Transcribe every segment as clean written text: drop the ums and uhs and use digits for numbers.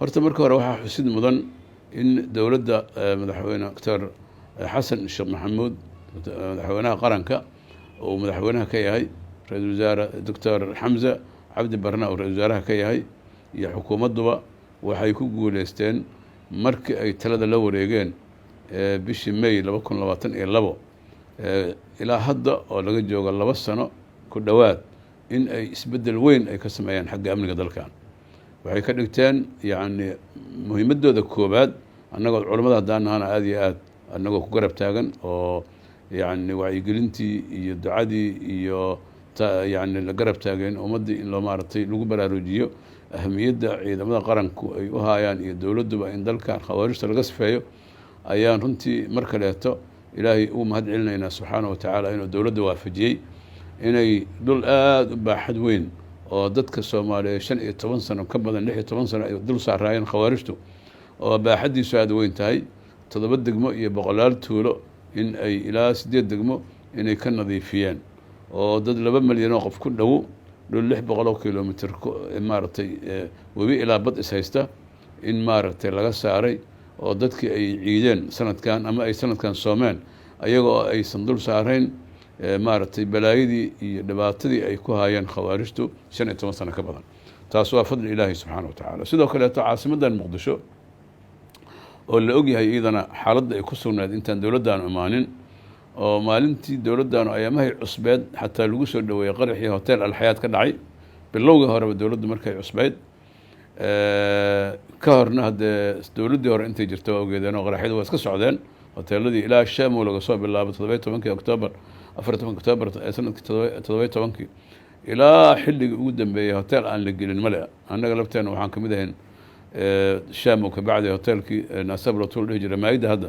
horta marka hore waxaa xusid mudan in dowladda madaxweyne doctor xasan sheekh maxamuud madaxweynaha qaranka oo madaxweynaha ka yahay ra-iisul wasaare doctor xamse cabdi barna oo ra-isul wasaaraha ka yahay iyo xukuumadduba waxay ku guuleysteen markii ay talada la wareegeen bishii may 2022 ilaa hadda oo laga joogo 2 sano ku dhowaad in ay isbeddel weyn ay ka sameeyaan xagga amniga dalkan waxay ka dhigteen yacni muhiimadooda koobaad annagoo culammada haddaan nahana aad iyo aad annagoo ku garab taagan oo yacni wacyigelintii iyo ducadii iyo yacni la garab taageen ummaddii in loo maaragtay lagu baraarujiyo ahamiyadda ciidamada qaranku ay u haayaan iyo dowladduba in dalkan khawaarijta laga sifeeyo ayaan runtii mar kaleeto ilaahay ugu mahad celinaynaa subxaanahu watacaala inuu dowladda waafajiyey inay dhul aada u baaxad weyn oo dadka soomaaliyeed 15 sano ka badan 16 sano ay dul saaraayeen khawaarijtu oo baaxaddiisu aada weyn tahay 7 degmo iyo 100 tuulo in ay ilaa 8 degmo inay ka nadiifiyeen oo dad 2 milyan oo qof ku dhow dhul 600 kilomitir maaragtay webi ilaa bad is haysta in maaragtay laga saaray oo dadkii ay ciideen sanadkan ama ay sanadkan soomeen ayagoo aysan dul saarayn maaragtay balaayadii iyo dhibaatadii ay ku haayeen khawaarijtu 15 sano ka badan taas waa fadli ilaahay subxaanahu watacaala sidoo kaleeto caasimadan muqdisho oo la ogyahay iyadana xaaladda ay ku sugnayd intaan dowladdaanu imaanin oo maalintii dowladdaanu ayaamahay cusbeed xataa lagu soo dhoweeyey qaraxii hotel alxayaad ka dhacay bilowgii horeba dowladdu markay cusbeyd ka horna haddee dowladdii hore intay jirta waa ogeedeen oo qaraxyadu waa iska socdeen hoteeladii ilaa shaamow laga soo bilaabo 17 oktoobar 14 oktoobar sanadkii 17 ilaa xilligii ugu dambeeyey hotel aan la gelin male annaga lafteena waxaan kamid ahayn shaamow ka bacdi hotelkii naasablo tuul dhihi jira maayidda hadda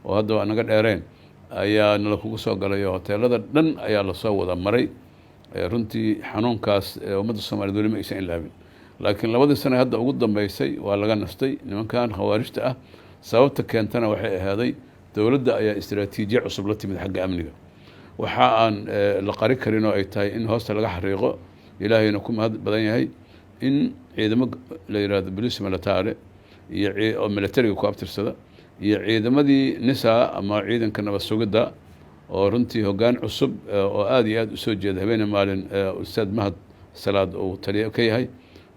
oo hadda waa naga dheereen ayaa nala kugu soo galay oo hoteelada dhan ayaa lasoo wada maray runtii xanuunkaas ummadda soomaaliyeed weli ma aysan ilaabin laakiin 2 sano hadda ugu dambeysay waa laga nastay nimankan khawaarijta ah sababta keentana waxay ahaaday dowladda ayaa istiraatiijiye cusub la timid xagga amniga waxa aan la qari karin oo ay tahay in hoosta laga xariiqo ilaahayna ku mahad badan yahay in ciidamo la yiraahdo police military iyo oo militariga ku abtirsada iyo ciidamadii nisaa ama ciidanka nabad sugidda oo runtii hoggaan cusub oo aad iyo aad u soo jeeda habeenay maalin ustaad mahad salaad oo taliye ka yahay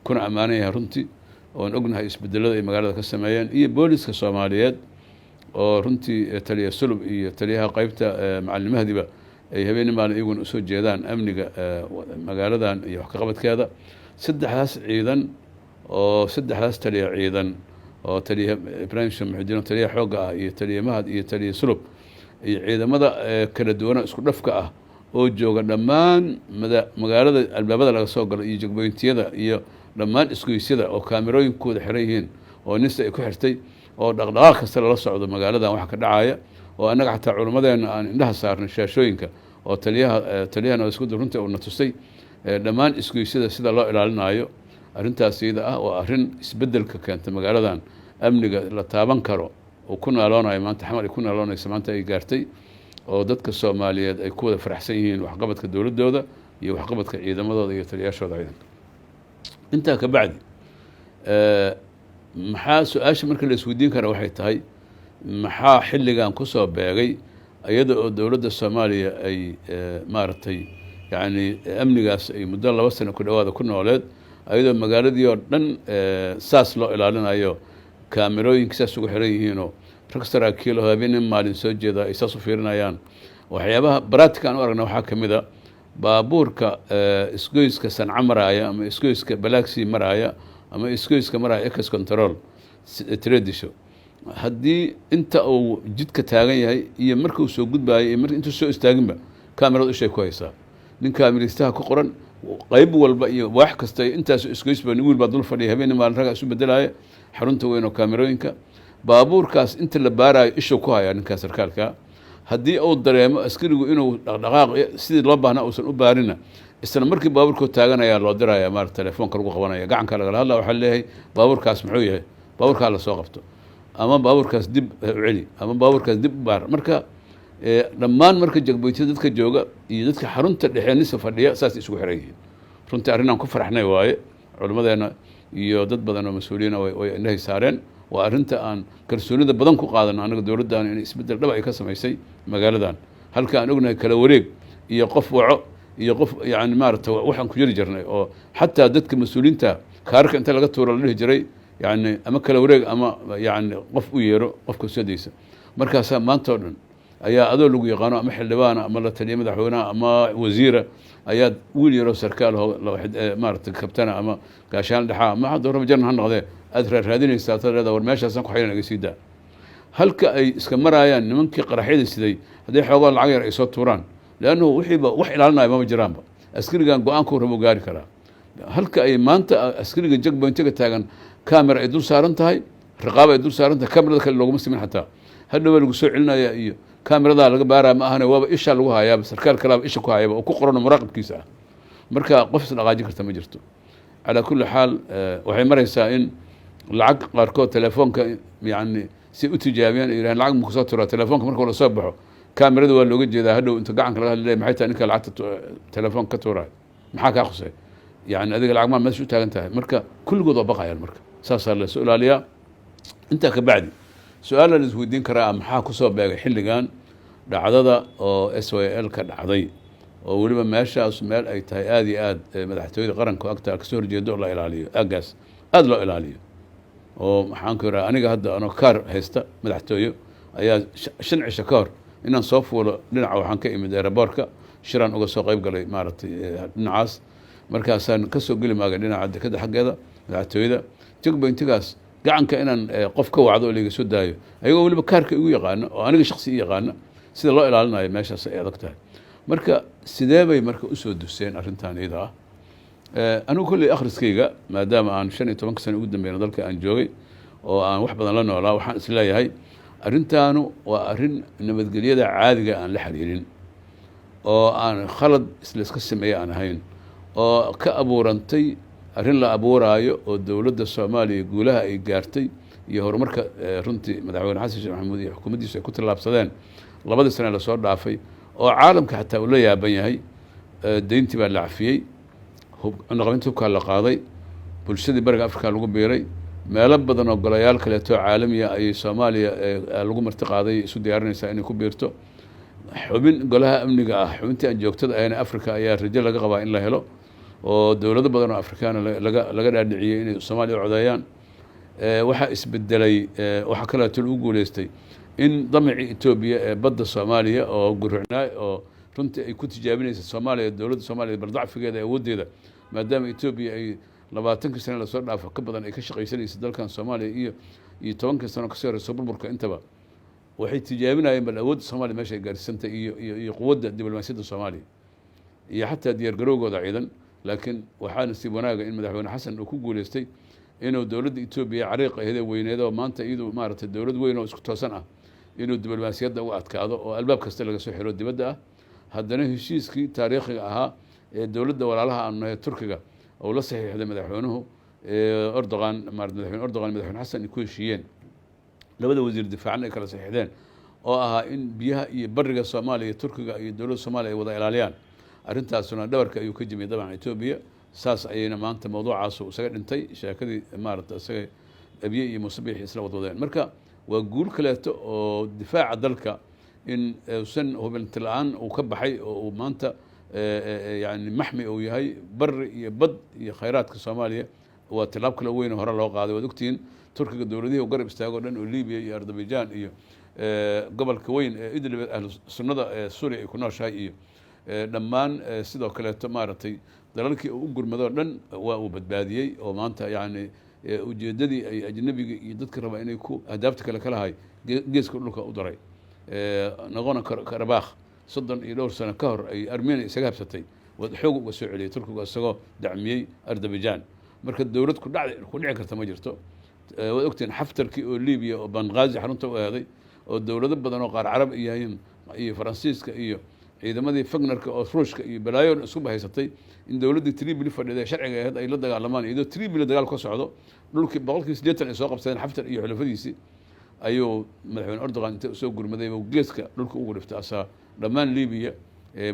kuna ammaanay yahay runtii oon ognahay isbedelada ay magaalada ka sameeyeen iyo booliska Soomaaliyeed oo runtii taliye sulub iyo taliyaha qaybta macallimahadiba ay habeenay maalin iyaguna u soo jeedaan amniga magaaladan iyo wax ka qabadkeeda saddexdaas ciidan oo saddexdaas taliye ciidan oo taliye Ibrahim Shamaxuddin taliye xoogga ah iyo taliye mahad iyo taliye sulub iyo ciidamada kala duwan isku dhafka ah oo jooga dhammaan magaalada albaabada laga soo galo iyo jagooyintiyada iyo dhammaan isgoysyada oo kaamirooyinkooda xiran yihiin oo nista ay ku xirtay oo dhaqdhaqaaq kasta lala socdo magaaladan waxa ka dhacaya oo annaga xataa culimadeena aan indhaha saarnay shaashooyinka oo taliyahana isku runtii uu na tusay dhammaan isgoysyada sida loo ilaalinayo arrintaas iyada ah oo arrin isbeddelka keenta magaaladan amniga la taaban karo oo ku naaloonayo maanta xamal ay ku naaloonaysa maanta ay gaartay oo dadka Soomaaliyeed ay ku wada faraxsan yihiin waxqabadka dowladooda iyo waxqabadka ciidamadooda iyo taliyaashooda ciidanka intaa ka bacdi maxaa su-aasha marka la isweydiin kara waxay tahay maxaa xilligan ku soo beegay iyada oo dowladda Soomaaliya ay maaragtay yacni amnigaas ay muddo 2 sano ku dhowaada ku nooleed ayadoo magaaladii oo dhan saas loo ilaalinayo kaamirooyinka saas ugu xiran yihiinoo rag saraakiil oo habeenay maalin soo jeeda ay saas u fiirinayaan waxyaabaha baraatika aan u aragna waxaa ka mid a baabuurka isgoyska sanca maraaya ama isgoyska balaagsii maraaya ama isgoyska maraaya ex control tradisho haddii inta uu jidka taagan yahay iyo marka uu soo gudbaayay iyo marka intuu soo istaaginba kaamirada ishay ku haysaa nin kaamiristaha ku qoran qayb walba iyo wax kasta intaas isgoysba wiil baa dul fadhiya habeenay maalin raga isu bedelaya xarunta weyn oo kaamirooyinka baabuurkaas inta la baarayo isha ku haya ninkaas sarkaalka haddii uu dareemo askarigu inuu dhaqdhaqaaq sidii loo baahnaa uusan u baarina isla markii baabuurku taaganaya loo diraya maarta telefoonka lagu qabanaya gacanka laga hadla waxa leeyahay baabuurkaas muxuu yahay baabuurka la soo qabto ama baabuurkaas dib u celi ama baabuurkaas dib u baar marka dhammaan marka jagboytada dadka jooga iyo dadka xarunta dhexeenisa fadhiya saas isugu xiran yihiin runtii arrin aan ku faraxnay waaye culimadeena iyo dad badan oo mas-uuliyiina way indhahay saareen waa arrinta aan kalsoonida badan ku qaadano annaga dowladdan in isbeddel dhab ay ka samaysay magaaladan halka aan ognahay kala wareeg iyo qof waco iyo qof yani maaragta waxaan ku jiri jirnay oo xataa dadka mas-uuliyiinta kaarka inta laga tuuro la dhihi jiray yani ama kala wareeg ama yani qof u yeero qofka sodaysa markaasaa maanta oo dhan ayaa adoo lagu yaqaano ama xildhibaana ama la taliya madaxweynaha ama wasiira ayaad wiil yaroo sarkaal maaragta kabtana ama gaashaan dhexaa ama hadda horaba jaran ha noqdee aad raadinaysaa tad leedaa war meeshaasaan ku xaylan iga sii daa halka ay iska maraayaan nimankii qaraxyada siday hadday xoogaa lacag yar ay soo tuuraan leannahu wixiiba wax ilaalinaya mama jiraanba askarigan go-aanku rabo gaari karaa halka ay maanta askariga jagbointiga taagan camera ay dul saaran tahay riqaaba ay dul saaran tahay camerada kale looguma simin xataa hadhowa lagu soo celinaya iyo cameradaa laga baaraya ma ahane waaba ishaa lagu hayaaba sarkaal kalaaba isha ku hayaba oo ku qorano muraaqibkiisa ah marka qof isdhaqaajin karta ma jirto calaa kulli xaal waxay maraysaa in lacag qaarkood telefoonka yani si u tijaabiyaan yirahan lacag ma kusoo turaa telefoonka marka la soo baxo kamerada waa looga jeedaa hadhow inta gacanka laga hadlay maxay tahay ninka lacagta telefoonka ka tuuraay maxaa kaa khusay yani adiga lacag maa meesha u taagan tahay marka kulligood waa baqayaan marka saasaa la soo ilaaliyaa intaa ka bacdi su-aal la isweydiin karaa maxaa kusoo beegay xilligan dhacdada oo SYL ka dhacday oo weliba meeshaas meel ay tahay aad iyo aad madaxtooyada qaranka agtaa kasoo horjeedo la ilaaliyo aagaas aad loo ilaaliyo oo maxaan ku yidhaha aniga hadda anoo kaar haysta madaxtooyo ayaa 5 cisho ka hor inaan soo fuulo dhinaca waxaan ka imid aeroboortka shiraan uga soo qayb galay maaragtay dhinacaas markaasaan kasoo geli maagay dhinaca dekada xaggeeda madaxtooyada jagbointigaas gacanka inaan qof ka wacdo oo layga soo daayo ayagoo weliba kaarka igu yaqaana oo aniga shaksi i yaqaana sida loo ilaalinayo meeshaas ay adag tahay marka sidee bay marka usoo duseen arrintan iyada ah anigu kolley akhriskayga maadaama aan 15 sano ugu dambeeyna dalka aan joogay oo aan wax badan la noolaa waxaan isleeyahay arrintaanu waa arrin nabadgelyada caadiga aan la xiriirin oo aan khalad isla iska sameeye aan ahayn oo ka abuurantay arrin la abuuraayo oo dowladda Soomaaliya guulaha ay gaartay iyo horumarka runtii madaxweyne xasan sheekh maxamuud iyo xukuumaddiisu ay ku tallaabsadeen 2 sano la soo dhaafay oo caalamka xataa uu la yaaban yahay deyntii baa la cafiyey cunaqabintii hubkaa la qaaday bulshadii bariga afrika lagu biiray meelo badan oo golayaal kaleeto caalamiya ayay Soomaaliya lagu marti qaaday isu diyaarinaysaa inay ku biirto xubin golaha amniga ah xubintii aan joogtada ahayna Afrika ayaa rajo laga qabaa in la helo oo dowlado badan oo Afrikaan laga dhaadhiciyay inay Soomaaliya u codeeyaan waxaa isbedelay waxa kaleeto lagu guuleystay in damacii Ethiopia ee badda Soomaaliya oo guricnaa oo runtii ay ku tijaabinaysa Soomaaliya dowladda Soomaaliya bardacfigeeda awoodeeda maadaama Ethiopia ay 20 sano la soo dhaafo ka badan ay ka shaqaysanaysa dalkan Soomaaliya iyo 10 sano ka soo horeyso burburka intaba waxay tijaabinayeen bal awoodda Soomaaliya meesha ay gaarsantay iyo quwadda diblomaasiyadda Soomaaliya iyo xataa diyaar garowgooda ciidan laakiin waxaa nasiib wanaaga in madaxweyne xasan uu ku guuleystay inuu dowladda Ethiopia cariiqa ahayd weyneed oo maanta iyadu maaragtay dowlad weyn oo isku toosan ah inuu diblomaasiyadda u adkaado oo albaab kasta laga soo xiro dibadda ah haddana heshiiskii taariikhiga ahaa ee dowladda walaalaha aan nahay Turkiga oo la saxiixday madaxweynuhu Erdogan madaxweyne xasan ay ku heshiiyeen labada wasiir difaacna ay kala saxiixdeen oo ahaa in biyaha iyo bariga Soomaaliya Turkiga iyo dowladda Soomaaliya ay wada ilaaliyaan arrintaasuna dhabarka ayuu ka jimay dabcan Ethiopia saas ayayna maanta mawduucaas isaga dhintay sheekadii maaragtay isaga abiye iyo musabbix isla wadwadeen marka waa guul kaleeto oo difaaca dalka in uusan hubinti la'aan uu ka baxay oo uu maanta yani maxmi uu yahay bari iyo bad iyo khayraadka Soomaaliya waa tilaab kale weyn hore loo qaaday waad ogtiin Turkiga dowladihii garab istaago dhan oo Liibiya iyo Azerbaijan iyo gobolka weyn ee Idlib ahlu sunnada ee Suuriya ay ku nooshahay iyo dhammaan sidoo kaleeto maaragtay dalalkii uu gurmado dhan waa uu badbaadiyey oo maanta yani ujeedadii ay ajnabiga iyo dadka raba inay ku ahdaafta kale kala hay geeska dhulka u daray nagona Karabakh 32 sano ka hor ay Armenia isaga habsatay wad xoog uga soo celiyay Turkiga isagoo dacmiyay Azerbaijan marka dowlad ku dhici karta ma jirto waad ogtiin Xaftarkii oo Liibiya oo Benghazi xarunta u aaday oo dowlado badan oo qaar Carab iyo Faransiiska iyo ciidamadii Fagnarka oo Ruushka iyo balaayoon isku bahaysatay in dowladda Tripoli fadhiday sharciga ahayd ay la dagaalamaan iyadoo Tripoli dagaal ka socdo dhulkii 80 ay soo qabsadeen Xaftar iyo xulafadiisii ayuu madaxweyne Erdogan inta soo gurmaday oo geeska dhulka ugu dhiftay asaa dhammaan Liibiya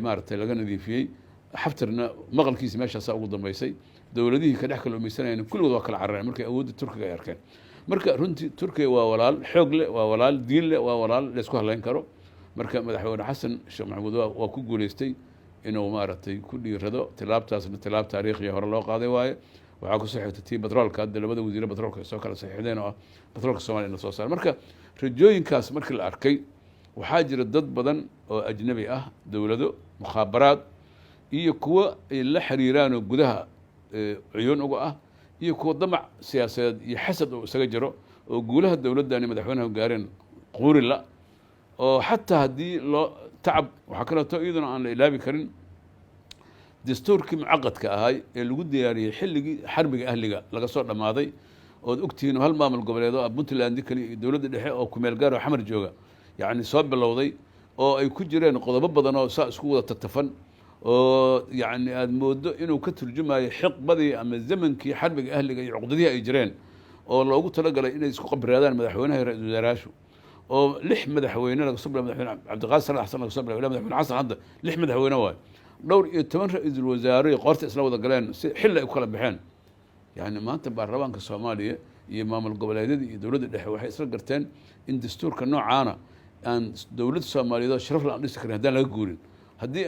maaragtay laga nadiifiyey Xaftarna maqalkiisa meeshaas ugu dambeysay dowladihii ka dhex kala umaysanayeen kulligood waa kala carareen markay awoodda turkiga ay arkeen marka runtii turkiga waa walaal xoog leh waa walaal diin leh waa walaal la isku halayn karo marka madaxweyne xasan sheekh maxamuud waa ku guuleystay inuu maaragtay ku dhiirado tilaabtaasna tilaab taariikhi hore loo qaaday waaye waxaa ku saxiixtay tii batroolka hadda labada wasiire batroolka soo kala saxiixdeen oo ah batroolka Soomaaliya la soo saaray marka rajooyinkaas markii la arkay waxaa jira dad badan oo ajnabi ah dowlado mukhaabaraad iyo kuwa ay la xiriiraan oo gudaha cuyuun uga ah iyo kuwa damac siyaasadeed iyo xasad oo isaga jiro oo guulaha dowladani madaxweynaha gaareen quuri la oo xataa haddii loo tacab waxaa kaleeto iyaduna aan la ilaabi karin dastuurkii mucaqadka ahay ee lagu diyaariyey xilligii xarbiga ahliga laga soo dhammaaday ood ogtihiin hal maamul goboleed oo Puntland kali iyo dowladda dhexe oo ku meel gaar oo xamar jooga yacni soo bilowday oo ay ku jireen qodobo badan oo saa isku wada tagtafan oo yacni aad moodo inuu ka turjumayo xiqbadii ama zamankii xarbiga ahliga iyo cuqdadihii ay jireen oo loogu talagalay inay isku qabraadaan madaxweynaha iyo ra'iisul wasaarayaashu oo 6 madaxweyne laga soo bilaabo madaxweyne Cabdiqaasim Salax Xasan laga soo bilaabo madaxweyne xasan hadda 6 madaxweyne waay dhowr iyo 10 ra'iisul wasaare qoorta isla wada galeen si xil ay u kala baxeen yani maanta baarlamaanka Soomaaliya iyo maamul goboleedyada iyo dowladda dhexe waxay isla garteen in dastuurka noocaana aan dowladda Soomaaliyeed sharaf la dhisi karin hadaan laga guurin haddii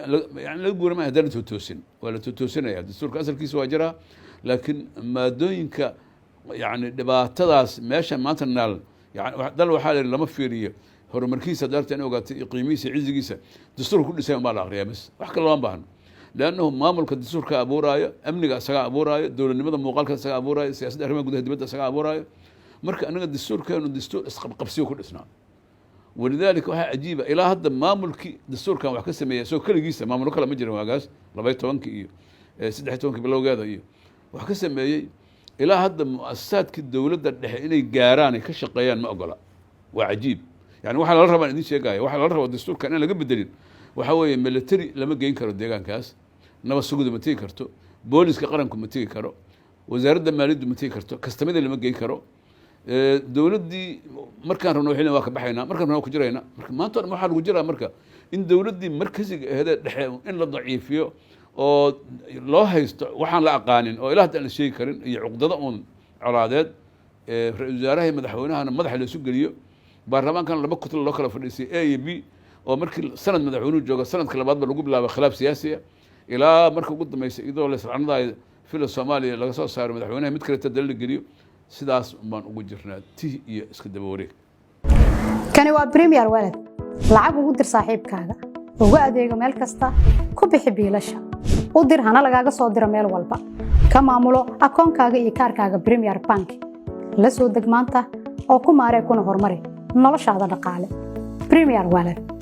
yani laga guurin ma hadaan toosin wala toosinaya dastuurka asalkiisa waa jira laakiin maadooyinka yani dhibaatadaas meesha maanta naal yani dal waxaa la lama fiiriyo horumarkiisa daarta in ogaatay qiimihiisa cizigiisa dastuurka ku dhisay ma la aqriyaa bas wax kale lama baahno لأنه مامل كدستور كأبورايا أمني كأسجع أبورايا دولة النمط مقال كأسجع أبورايا سياسة أرمى جودها دبته أسجع أبورايا مرك أنا الدستور كان الدستور قبسيه كل إسنان ولذلك وها عجيبة إلى هذا مامل كي دستور كان وحكسم يسوي كل جيسة مامل كلا مجرم واجاس ربيت وانك إيو سدحت وانك بلو جاذا إيو وحكسم إلى هذا مؤسسات كالدولة ده إلى جاراني كشقيان ما أقوله وعجيب يعني واحد الربع إني شيء جاي واحد الربع الدستور كان أنا قبل الدليل وحوي ملتري لما جاين كرو ديجان كاس نبى السوق ده متي كرتو بوليس كقرنكم متي كرو وزارة المالية متي كرتو كاستمد لما جاين كرو دولة دي مركان رنو حين واقع بحينا مركان رنو كجرينا ما أنت ما حد وجرا مركا إن دولة دي مركزي هذا دحين إن لا ضعيف فيه أو الله هيست وحنا لا قانين أو إله تأني شيء كرين يعقد ضمن عرادات وزارة مدحونها أنا مدح السوق اليوم برلمان كان لما كنت الله كلا فرنسي أي بي ومركل سند مدحونه جوجا سند كلا بعض بلوجو بلا خلاف سياسي إلى مركل قد ما يسيدوا ولا يسرعنا في الصومالي لقى صار مدحونه متكلة تدل الجريو سداس ما وجرنا تي اسكدبوري كان هو بريمير ولد لعب ودر صاحب كذا وقعد يجا ميل كستا كوبي حبيلشة ودر هنا لقى صادر ميل والبا كم عملوا أكون كذا يكار كذا بريمير بانك لسه ودك مانتا أو كم عارف يكون هرمري نلاش هذا نقاله بريمير ولد